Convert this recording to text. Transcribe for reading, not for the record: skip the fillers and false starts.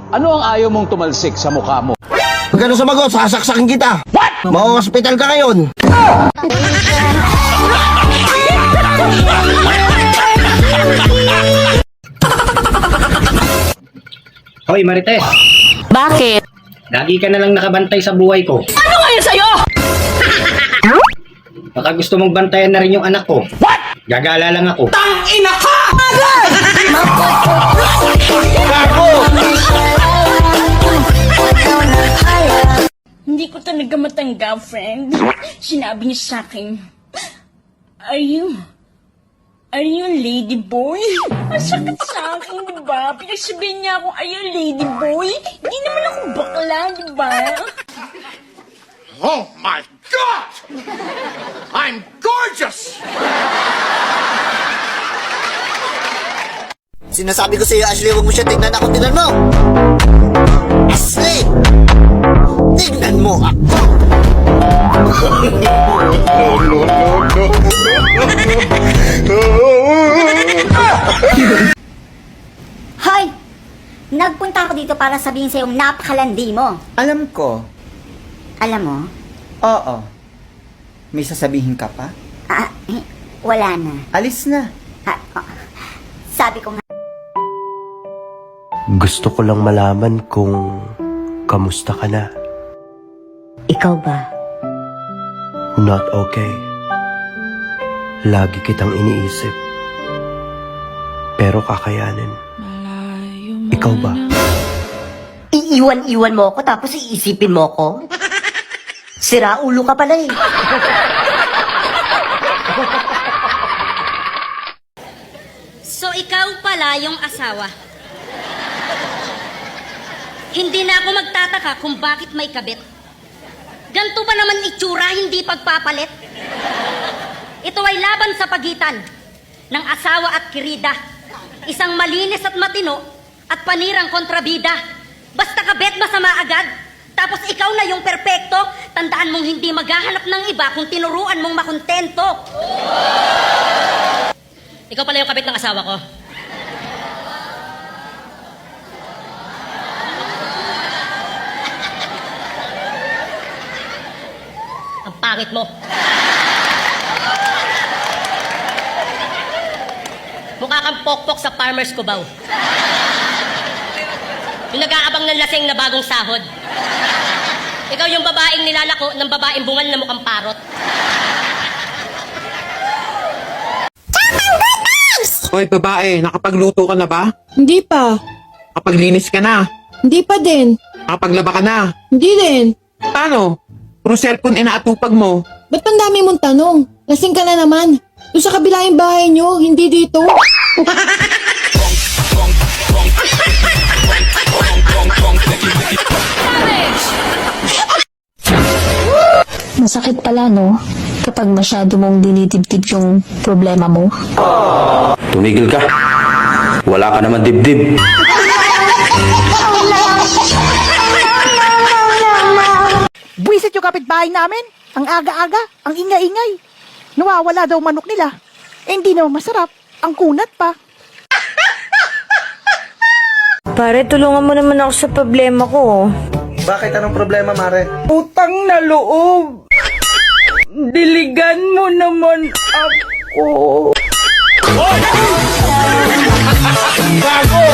Ano ang ayaw mong tumalsik sa mukha mo? Pag ano sumagot, sasaksakin kita. What? Mau-hospital ka ngayon. Hoy Marites, Bakit? lagi ka na lang nakabantay sa buhay ko. Ano ngayon sa'yo? Baka gusto mong bantayan na rin yung anak ko. What? Gagala lang ako. Ina ka! Hindi ko talaga matanggap, friend. Sinabi niya sa akin, Are you lady boy? Ang sakit sa akin, di ba? Pinagsabihin niya ako, are you lady boy? Hindi naman ako bakla, di ba? Oh my God! I'm gorgeous! Sinasabi ko sa iyo, Ashley, huwag mo siya tignan ako. Tignan mo! Ashley! Tignan mo ako! Hoy! Nagpunta ako dito para sabihin sa'yo napakalandi mo. Alam ko. Alam mo? Oo. May sasabihin ka pa? Wala na. Alis na. Sabi ko nga, Gusto ko lang malaman kung kamusta ka na. ikaw ba? Not okay. Lagi kitang iniisip. Pero kakayanin. Ikaw ba? Iiwan-iwan mo ako tapos iisipin mo ako? Sira ulo ka pala eh. So, ikaw pala yung asawa. Hindi na ako magtataka kung bakit may kabit. Ganto ba naman itsura, hindi pagpapalit? Ito ay laban sa pagitan ng asawa at kirida. Isang malinis at matino at panirang kontrabida. Basta kabit masama agad. Tapos ikaw na yung perpekto. Tandaan mong hindi maghahanap ng iba kung tinuruan mong makontento. Ikaw pala yung kabit ng asawa ko. Ang pangit mo. Mukha kang pokpok sa Farmer's Cubao. Yung nag-aabang ng laseng na bagong sahod. Ikaw yung babaeng nilalako ng babaeng bungal na mukhang parot. Hoy babae, nakapagluto ka na ba? Hindi pa. Nakapaglinis ka na? Hindi pa din. Nakapaglaba ka na? Hindi din. Paano? Puro cellphone inaatupag mo. Ba't ang dami mong tanong? Lasing ka na naman. Doon sa kabila yung bahay nyo, hindi dito. Masakit pala, no? Kapag masyado mong dinidibdib yung problema mo. Tumigil ka. Wala ka naman dibdib. Buwisit yung kapitbahay namin. Ang aga-aga, ang ingay-ingay. Nawawala daw manok nila. Eh, hindi naman masarap. Ang kunat pa. Pare, tulungan mo naman ako sa problema ko. Bakit? Anong problema, Mare? Utang na loob. Diligan mo naman ako. Gago!